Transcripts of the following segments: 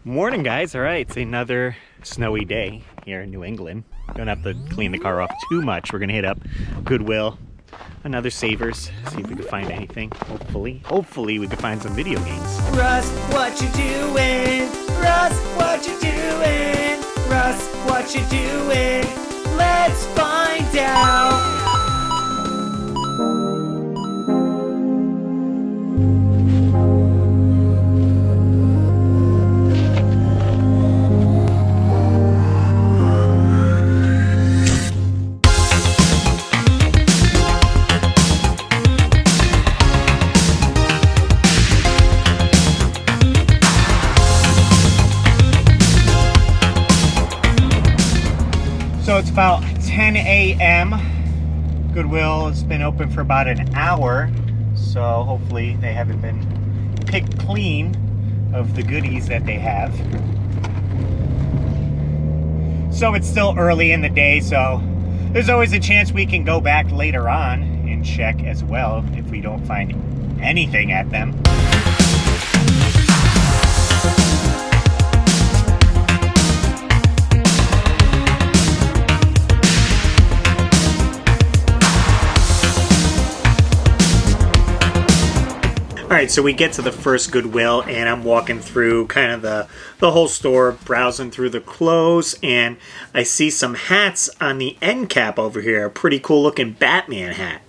Morning, guys. All right, it's another snowy day here in New England. Don't have to clean the car off too much. We're gonna hit up Goodwill, another Savers, see if we can find anything. Hopefully we can find some video games. Russ, what you doing? Russ, what you doing? Russ, what you doing? Let's find out. So it's about 10 a.m. Goodwill has been open for about an hour, so hopefully they haven't been picked clean of the goodies that they have. So it's still early in the day, so there's always a chance we can go back later on and check as well if we don't find anything at them. Alright, so we get to the first Goodwill, and I'm walking through kind of the whole store, browsing through the clothes, and I see some hats on the end cap over here. A pretty cool looking Batman hat.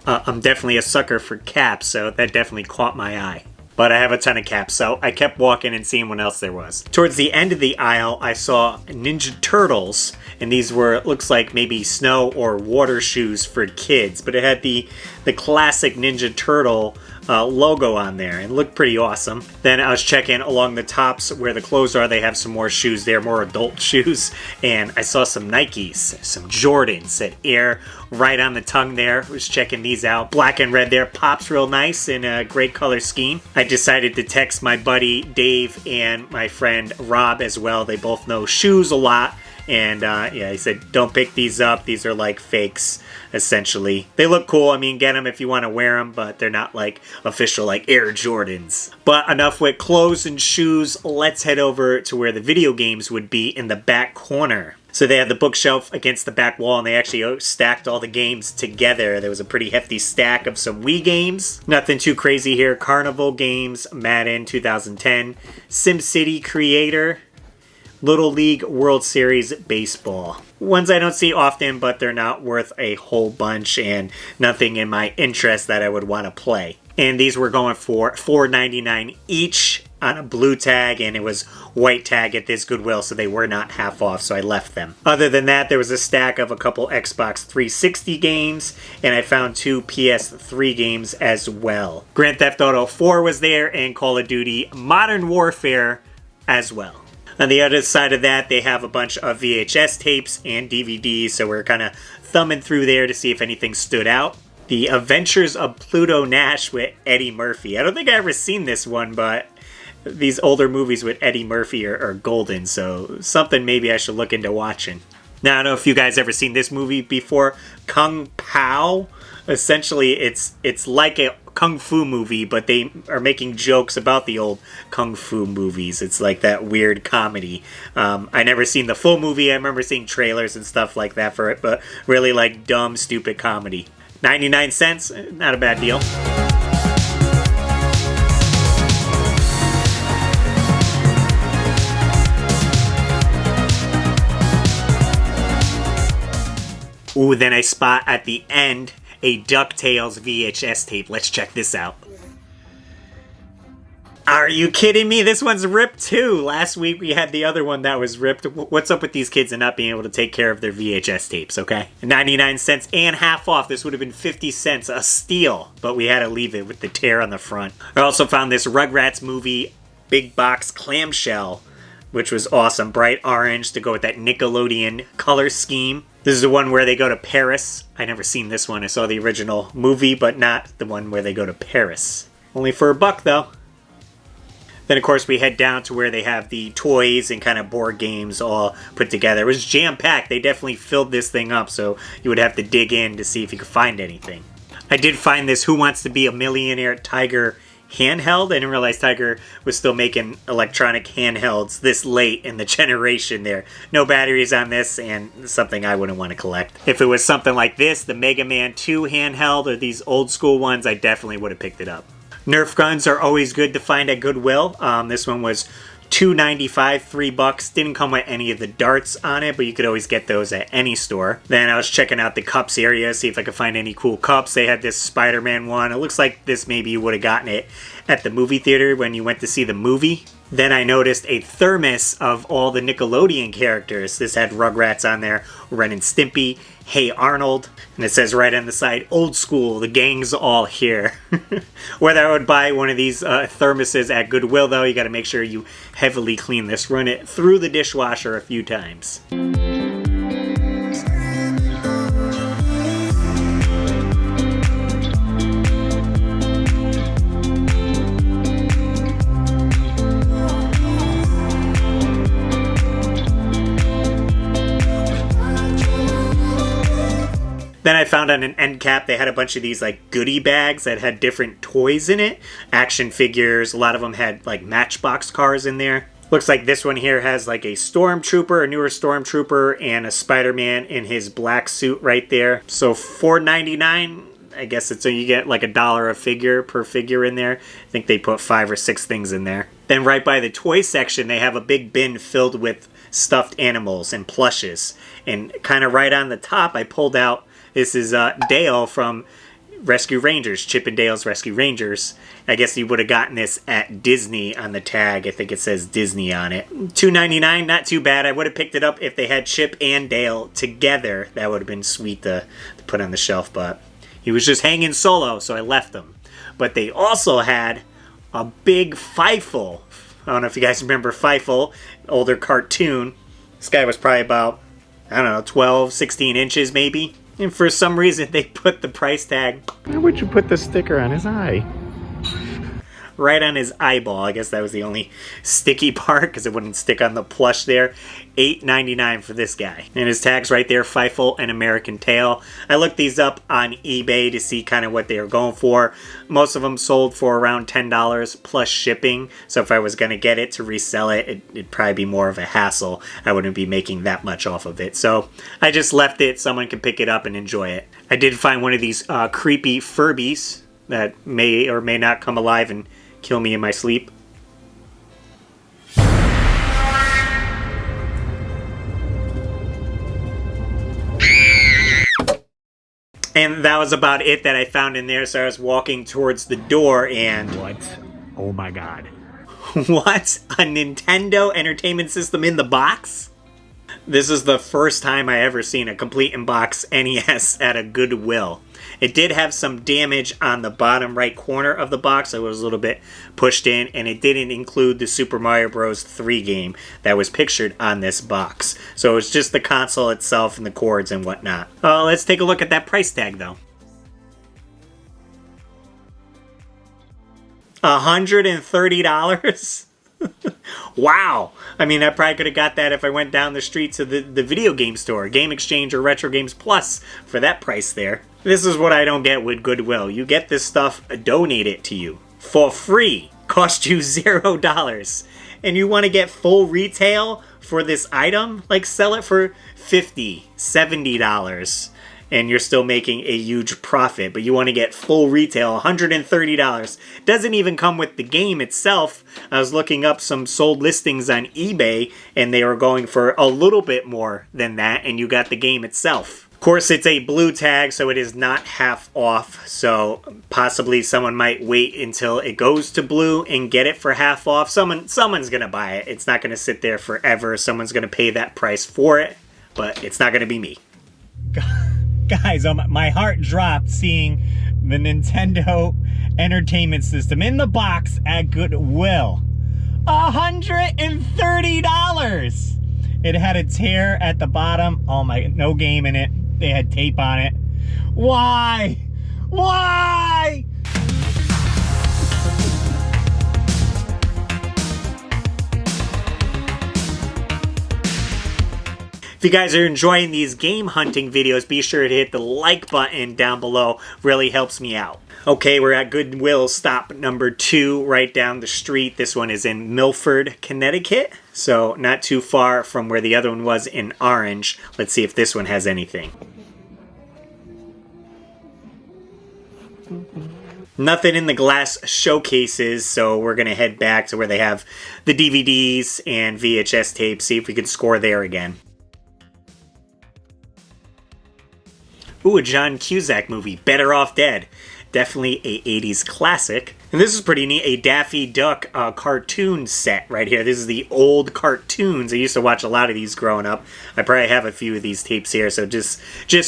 I'm definitely a sucker for caps, so that definitely caught my eye. But I have a ton of caps, so I kept walking and seeing what else there was. Towards the end of the aisle, I saw Ninja Turtles, and these were, it looks like maybe snow or water shoes for kids, but it had the classic Ninja Turtle logo on there, and looked pretty awesome. Then I was checking along the tops where the clothes are. They have some more shoes there, more adult shoes, and I saw some Nikes, some Jordans, said Air right on the tongue there. Was checking these out. Black and red there, pops real nice in a great color scheme. I decided to text my buddy Dave and my friend Rob as well. They both know shoes a lot. And yeah, he said, don't pick these up. These are like fakes, essentially. They look cool. I mean, get them if you want to wear them, but they're not like official like Air Jordans. But enough with clothes and shoes. Let's head over to where the video games would be in the back corner. So they had the bookshelf against the back wall, and they actually stacked all the games together. There was a pretty hefty stack of some Wii games. Nothing too crazy here. Carnival games, Madden 2010, SimCity Creator, Little League World Series Baseball. Ones I don't see often, but they're not worth a whole bunch and nothing in my interest that I would want to play. And these were going for $4.99 each on a blue tag, and it was white tag at this Goodwill, so they were not half off, so I left them. Other than that, there was a stack of a couple Xbox 360 games, and I found 2 PS3 games as well. Grand Theft Auto 4 was there, and Call of Duty Modern Warfare as well. On the other side of that, they have a bunch of VHS tapes and DVDs, so we're kind of thumbing through there to see if anything stood out. The Adventures of Pluto Nash with Eddie Murphy. I don't think I've ever seen this one, but these older movies with Eddie Murphy are golden, so something maybe I should look into watching. Now, I don't know if you guys ever seen this movie before, Kung Pao. Essentially, it's like a kung fu movie, but they are making jokes about the old kung fu movies. It's like that weird comedy. I never seen the full movie. I remember seeing trailers and stuff like that for it, but really like dumb, stupid comedy. 99 cents, not a bad deal. Ooh, then I spot at the end a DuckTales VHS tape. Let's check this out. Are you kidding me? This one's ripped too. Last week we had the other one that was ripped. What's up with these kids and not being able to take care of their VHS tapes, okay? 99 cents and half off. This would have been 50 cents, a steal. But we had to leave it with the tear on the front. I also found this Rugrats movie big box clamshell, which was awesome. Bright orange to go with that Nickelodeon color scheme. This is the one where they go to Paris. I never seen this one. I saw the original movie, but not the one where they go to Paris. Only for $1 though. Then, of course, we head down to where they have the toys and kind of board games all put together. It was jam-packed. They definitely filled this thing up, so you would have to dig in to see if you could find anything. I did find this Who Wants to Be a Millionaire Tiger handheld. I didn't realize Tiger was still making electronic handhelds this late in the generation there. No batteries on this, and something I wouldn't want to collect. If it was something like this, the Mega Man 2 handheld or these old school ones, I definitely would have picked it up. Nerf guns are always good to find at Goodwill. This one was $2.95, $3. Didn't come with any of the darts on it, but you could always get those at any store. Then I was checking out the cups area, see if I could find any cool cups. They had this Spider-Man one. It looks like this maybe you would have gotten it at the movie theater when you went to see the movie. Then I noticed a thermos of all the Nickelodeon characters. This had Rugrats on there, Ren and Stimpy, Hey Arnold, and it says right on the side, old school, the gang's all here. Whether I would buy one of these thermoses at Goodwill though, you gotta make sure you heavily clean this. Run it through the dishwasher a few times. Then I found on an end cap they had a bunch of these like goodie bags that had different toys in it. Action figures, a lot of them had like Matchbox cars in there. Looks like this one here has like a Stormtrooper, a newer Stormtrooper, and a Spider-Man in his black suit right there. So $4.99, I guess it's so you get like $1 a figure per figure in there. I think they put 5 or 6 things in there. Then right by the toy section, they have a big bin filled with stuffed animals and plushes. And kind of right on the top, I pulled out, this is Dale from Rescue Rangers, Chip and Dale's Rescue Rangers. I guess you would have gotten this at Disney on the tag. I think it says Disney on it. $2.99, not too bad. I would have picked it up if they had Chip and Dale together. That would have been sweet to put on the shelf, but he was just hanging solo, so I left him. But they also had a big Feifel. I don't know if you guys remember Feifel, older cartoon. This guy was probably about, I don't know, 12, 16 inches maybe. And for some reason, they put the price tag. Why would you put the sticker on his eye? Right on his eyeball. I guess that was the only sticky part because it wouldn't stick on the plush there. $8.99 for this guy. And his tag's right there, Feifel and American Tail. I looked these up on eBay to see kind of what they were going for. Most of them sold for around $10 plus shipping. So if I was going to get it to resell it, it'd probably be more of a hassle. I wouldn't be making that much off of it. So I just left it. Someone can pick it up and enjoy it. I did find one of these creepy Furbies that may or may not come alive and kill me in my sleep. And that was about it that I found in there, so I was walking towards the door and... What? Oh my god. What? A Nintendo Entertainment System in the box? This is the first time I ever seen a complete in-box NES at a Goodwill. It did have some damage on the bottom right corner of the box. It was a little bit pushed in, and it didn't include the Super Mario Bros. 3 game that was pictured on this box. So it was just the console itself and the cords and whatnot. Let's take a look at that price tag, though. $130? Wow. I mean, I probably could have got that if I went down the street to the video game store, Game Exchange or Retro Games Plus for that price there. This is what I don't get with Goodwill. You get this stuff donated to you for free. Cost you $0. And you want to get full retail for this item? Like sell it for $50, $70. And you're still making a huge profit, but you want to get full retail, $130. Doesn't even come with the game itself. I was looking up some sold listings on eBay, and they were going for a little bit more than that, and you got the game itself. Of course, it's a blue tag, so it is not half off, so possibly someone might wait until it goes to blue and get it for half off. Someone's going to buy it. It's not going to sit there forever. Someone's going to pay that price for it, but it's not going to be me. Guys, my heart dropped seeing the Nintendo Entertainment System in the box at Goodwill. $130! It had a tear at the bottom. Oh my, no game in it. They had tape on it. Why? Why? If you guys are enjoying these game hunting videos, be sure to hit the like button down below. Really helps me out. Okay, we're at Goodwill stop number 2 right down the street. This one is in Milford, Connecticut. So not too far from where the other one was in Orange. Let's see if this one has anything. Nothing in the glass showcases, so we're going to head back to where they have the DVDs and VHS tapes, see if we can score there again. Ooh, a John Cusack movie, Better Off Dead. Definitely a 80s classic. And this is pretty neat, a Daffy Duck cartoon set right here. This is the old cartoons. I used to watch a lot of these growing up. I probably have a few of these tapes here, so just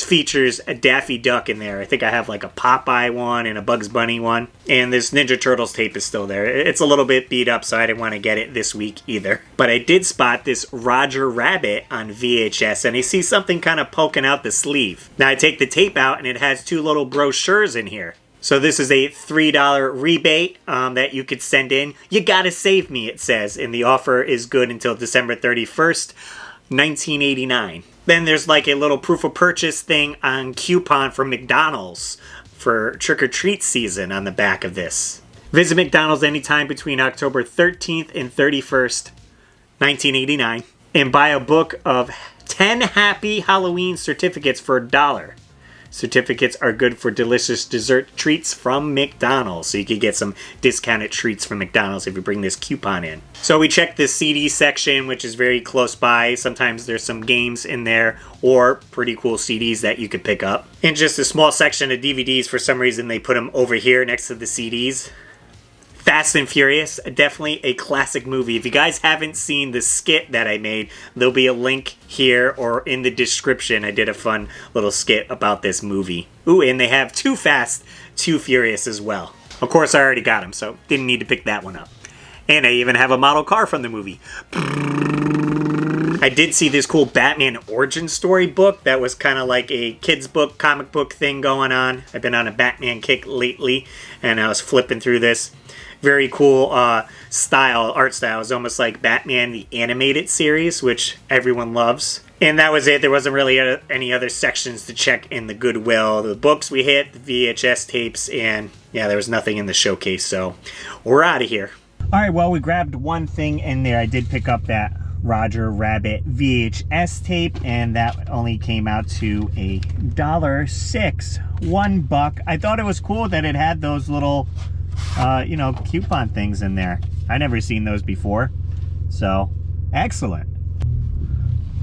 features a Daffy Duck in there. I think I have like a Popeye one and a Bugs Bunny one. And this Ninja Turtles tape is still there. It's a little bit beat up, so I didn't want to get it this week either. But I did spot this Roger Rabbit on VHS, and I see something kind of poking out the sleeve. Now I take the tape out, and it has 2 little brochures in here. So this is a $3 rebate that you could send in. You gotta save me, it says, and the offer is good until December 31st, 1989. Then there's like a little proof of purchase thing on coupon from McDonald's for trick-or-treat season on the back of this. Visit McDonald's anytime between October 13th and 31st, 1989, and buy a book of 10 Happy Halloween certificates for $1. Certificates are good for delicious dessert treats from McDonald's. So you could get some discounted treats from McDonald's if you bring this coupon in. So we checked the CD section, which is very close by. Sometimes there's some games in there or pretty cool CDs that you could pick up. And just a small section of DVDs, for some reason they put them over here next to the CDs. Fast and Furious, definitely a classic movie. If you guys haven't seen the skit that I made, there'll be a link here or in the description. I did a fun little skit about this movie. Ooh, and they have Too Fast, Too Furious as well. Of course, I already got them, so didn't need to pick that one up. And I even have a model car from the movie. I did see this cool Batman origin story book that was kind of like a kid's book, comic book thing going on. I've been on a Batman kick lately, and I was flipping through this. Very cool art style. It's almost like Batman the Animated Series, which everyone loves. And that was it. There wasn't really any other sections to check in the Goodwill. The books we hit, the VHS tapes, and yeah, there was nothing in the showcase, so we're out of here. All right, well, we grabbed one thing in there. I did pick up that Roger Rabbit VHS tape, and that only came out to $1.06, $1. I thought it was cool that it had those little coupon things in there. I never seen those before, so excellent.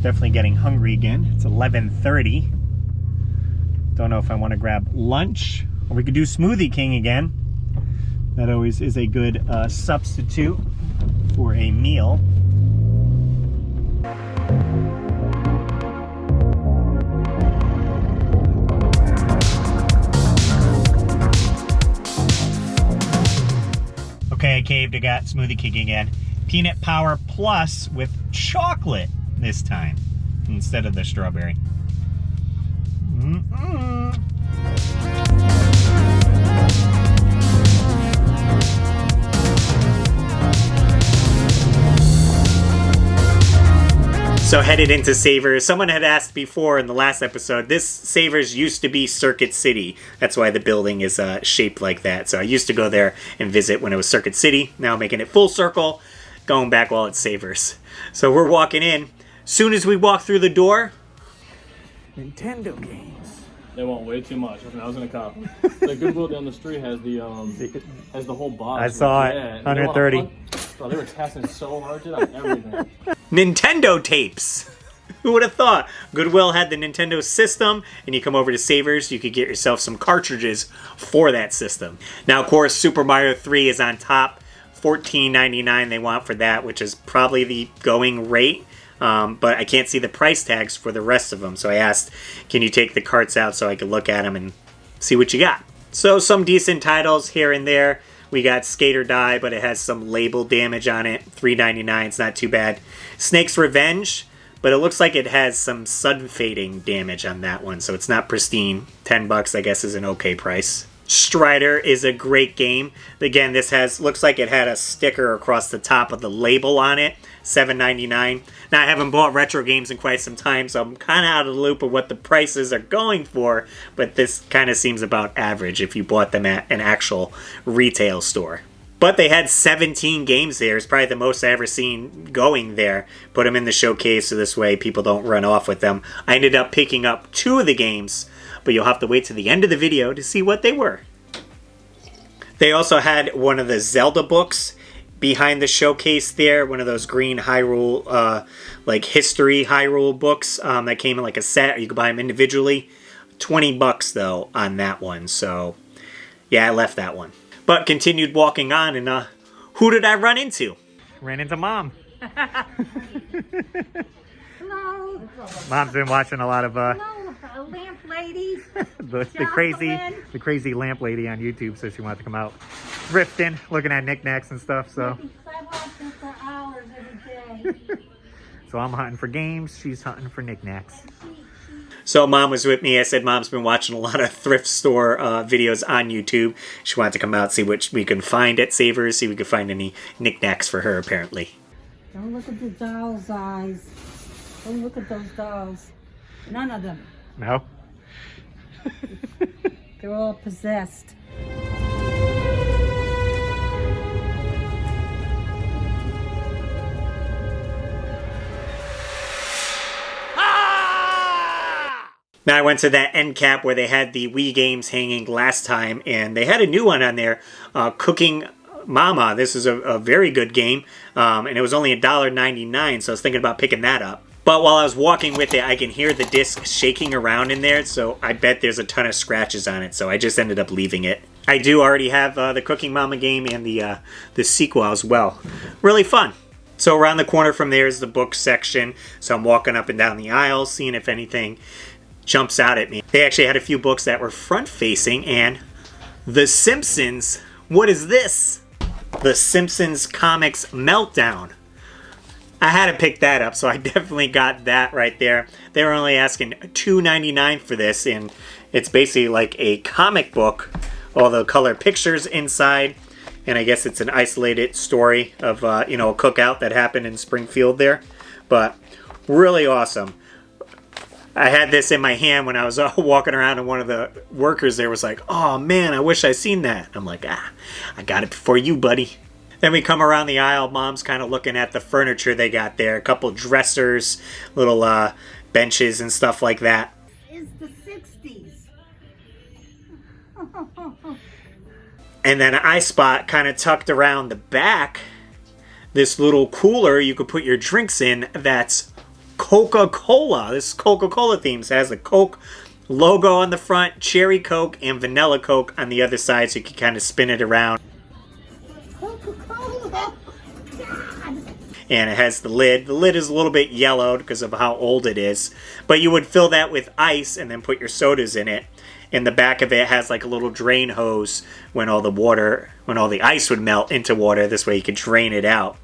Definitely getting hungry again. It's 11:30. Don't know if I want to grab lunch, or we could do Smoothie King again. That always is a good substitute for a meal. Okay, I caved. I got Smoothie King again. Peanut Power Plus with chocolate this time instead of the strawberry. So headed into Savers. Someone had asked before in the last episode, this Savers used to be Circuit City. That's why the building is shaped like that. So I used to go there and visit when it was Circuit City. Now making it full circle, going back while it's Savers. So we're walking in. Soon as we walk through the door, Nintendo games. They want way too much. I was in a cop. The Goodwill down the street has the whole box. I saw it. 130. Bro, they were testing so hard on everything. Nintendo tapes. Who would have thought? Goodwill had the Nintendo system, and you come over to Savers, you could get yourself some cartridges for that system. Now, of course, Super Mario 3 is on top. $14.99 they want for that, which is probably the going rate. But I can't see the price tags for the rest of them. So I asked, can you take the carts out so I could look at them and see what you got? So some decent titles here and there. We got Skate or Die, but it has some label damage on it. $3.99, it's not too bad. Snake's Revenge, but it looks like it has some sun fading damage on that one, so it's not pristine. $10, I guess, is an okay price. Strider is a great game. Again, this looks like it had a sticker across the top of the label on it. $7.99. Now, I haven't bought retro games in quite some time, so I'm kind of out of the loop of what the prices are going for, but this kind of seems about average if you bought them at an actual retail store. But they had 17 games there. It's probably the most I ever seen going there. Put them in the showcase so this way people don't run off with them. I ended up picking up 2 of the games, but you'll have to wait to the end of the video to see what they were. They also had one of the Zelda books behind the showcase there, one of those green Hyrule, like history Hyrule books that came in like a set, or you could buy them individually. $20 though on that one, so yeah, I left that one. But continued walking on, and who did I run into? Ran into Mom. Hello. Mom's been watching a lot of Hello, lamp ladies. the crazy lamp lady on YouTube, so she wanted to come out thrifting, looking at knickknacks and stuff. So I watch them for hours every day. so I'm hunting for games, she's hunting for knickknacks. So Mom was with me. I said Mom's been watching a lot of thrift store videos on YouTube. She wanted to come out, see what we can find at Savers, see if we could find any knickknacks for her, apparently. Don't look at the doll's eyes. Don't look at those dolls. None of them. No? They're all possessed. Now I went to that end cap where they had the Wii games hanging last time, and they had a new one on there, Cooking Mama. This is a very good game, and it was only $1.99, so I was thinking about picking that up. But while I was walking with it, I can hear the disc shaking around in there, so I bet there's a ton of scratches on it, so I just ended up leaving it. I do already have the Cooking Mama game and the sequel as well. Really fun. So around the corner from there is the book section, so I'm walking up and down the aisle, seeing if anything jumps out at me. They actually had a few books that were front-facing, and The Simpsons. What is this? The Simpsons Comics Meltdown. I had to pick that up, so I definitely got that right there. They were only asking $2.99 for this, and it's basically like a comic book, all the color pictures inside, and I guess it's an isolated story of a cookout that happened in Springfield there, but really awesome. I had this in my hand when I was walking around, and one of the workers there was like, "Oh man, I wish I seen that." I'm like, I got it for you, buddy. Then we come around the aisle. Mom's kind of looking at the furniture they got there. A couple dressers, little benches and stuff like that. It's the 60s. And then I spot kind of tucked around the back this little cooler you could put your drinks in that's Coca-Cola. This is Coca-Cola themed. So it has the Coke logo on the front, cherry Coke, and vanilla Coke on the other side, so you can kind of spin it around. Coca-Cola. And it has the lid. The lid is a little bit yellowed because of how old it is. But you would fill that with ice and then put your sodas in it. And the back of it has like a little drain hose when all the ice would melt into water. This way you could drain it out.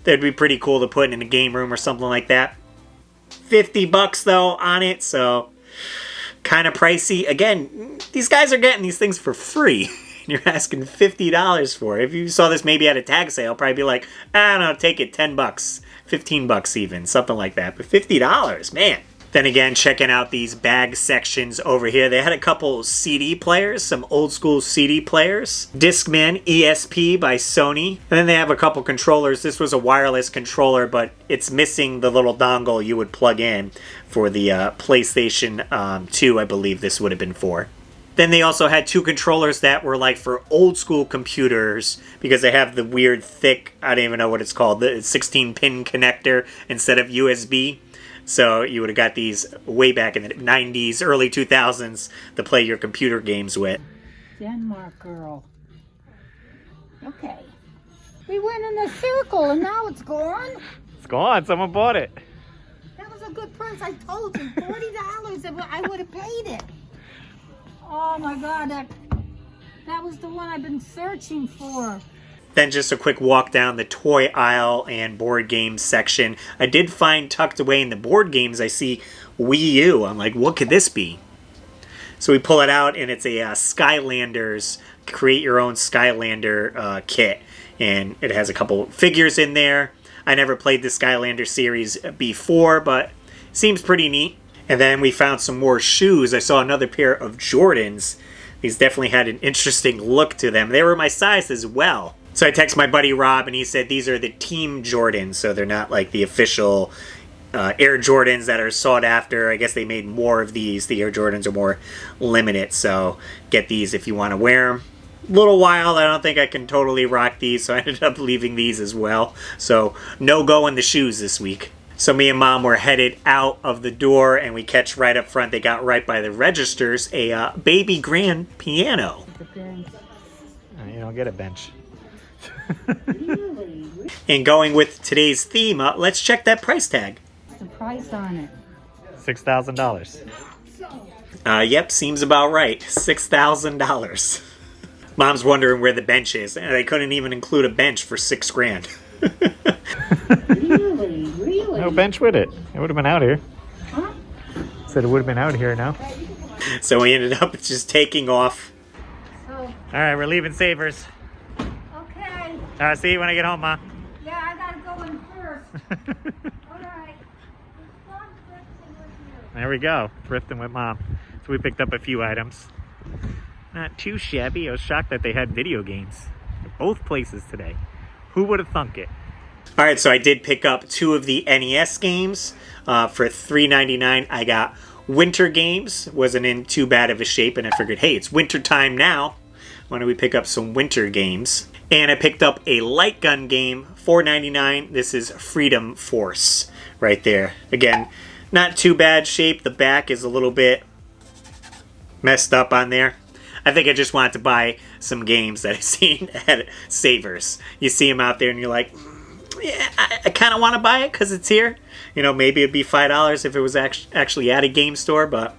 That'd be pretty cool to put in a game room or something like that. $50 though on it, so kind of pricey. Again, these guys are getting these things for free. You're asking $50 for it. If you saw this maybe at a tag sale, probably be like, I don't know, take it, $10, $15 even, something like that. But $50, man. Then again, checking out these bag sections over here, they had a couple CD players, some old school CD players. Discman ESP by Sony. And then they have a couple controllers. This was a wireless controller, but it's missing the little dongle you would plug in for the PlayStation 2, I believe this would have been for. Then they also had two controllers that were like for old school computers because they have the weird thick, I don't even know what it's called, the 16-pin connector instead of USB. So you would have got these way back in the 90s, early 2000s to play your computer games with. Denmark girl. Okay. We went in a circle and now it's gone. It's gone. Someone bought it. That was a good price. I told you, $40. I would have paid it. Oh my God, that was the one I've been searching for. Then just a quick walk down the toy aisle and board games section. I did find tucked away in the board games, I see Wii U. I'm like, what could this be? So we pull it out, and it's a Skylanders, create your own Skylander kit. And it has a couple figures in there. I never played the Skylander series before, but seems pretty neat. And then we found some more shoes. I saw another pair of Jordans. These definitely had an interesting look to them. They were my size as well. So I texted my buddy Rob, and he said these are the Team Jordans, so they're not like the official Air Jordans that are sought after. I guess they made more of these. The Air Jordans are more limited, so get these if you want to wear them. Little while, I don't think I can totally rock these, so I ended up leaving these as well. So no go in the shoes this week. So me and Mom were headed out of the door, and we catch right up front. They got right by the registers a baby grand piano. You don't get a bench. And going with today's theme, let's check that price tag. What's the price on it? $6,000. Yep, seems about right. $6,000. Mom's wondering where the bench is, and they couldn't even include a bench for $6,000. Really? No bench with it. It would have been out here. Huh? Said it would have been out here now. So we ended up just taking off. So, All right, we're leaving Savers. okay. See you when I get home, Ma. Yeah, I gotta go in first. All right. It's fun thrifting with you. There we go, thrifting with Mom. So we picked up a few items. Not too shabby. I was shocked that they had video games at both places today. Who would have thunk it? All right, so I did pick up 2 of the NES games for $3.99. I got Winter Games. Wasn't in too bad of a shape, and I figured, hey, it's winter time now. Why don't we pick up some winter games? And I picked up a light gun game, $4.99. This is Freedom Force right there. Again, not too bad shape. The back is a little bit messed up on there. I think I just wanted to buy some games that I've seen at Savers. You see them out there and you're like, yeah, I kind of want to buy it because it's here. You know, maybe it'd be $5 if it was actually at a game store, but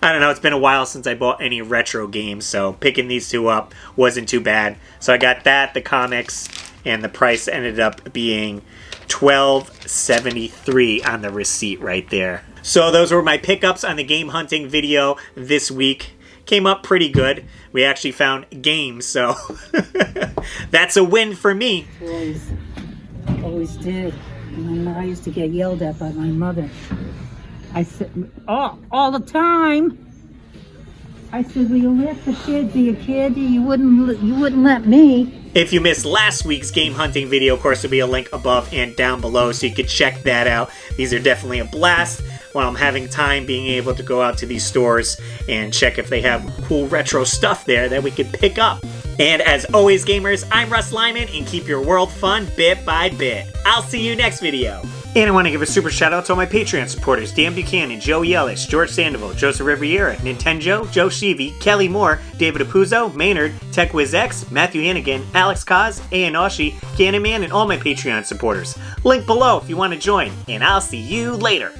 I don't know. It's been a while since I bought any retro games, so picking these 2 up wasn't too bad. So I got that, the comics, and the price ended up being $12.73 on the receipt right there. So those were my pickups on the game hunting video this week. Came up pretty good. We actually found games, so that's a win for me. Always did. And I used to get yelled at by my mother. I said, all the time. I said, will you let the kid be a kid? You wouldn't let me. If you missed last week's game hunting video, of course, there'll be a link above and down below, so you could check that out. These are definitely a blast. While I'm having time, being able to go out to these stores and check if they have cool retro stuff there that we could pick up. And as always, gamers, I'm RussLyman, and keep your world fun bit by bit. I'll see you next video. And I want to give a super shout out to all my Patreon supporters: Dan Buchanan, Joe Yellis, George Sandoval, Joseph Riviera, Nintendo, Joe Sheevy, Kelly Moore, David Apuzzo, Maynard, TechWizX, Matthew Hannigan, Alex Kaz, Aonoshi, Canonman, and all my Patreon supporters. Link below if you want to join, and I'll see you later.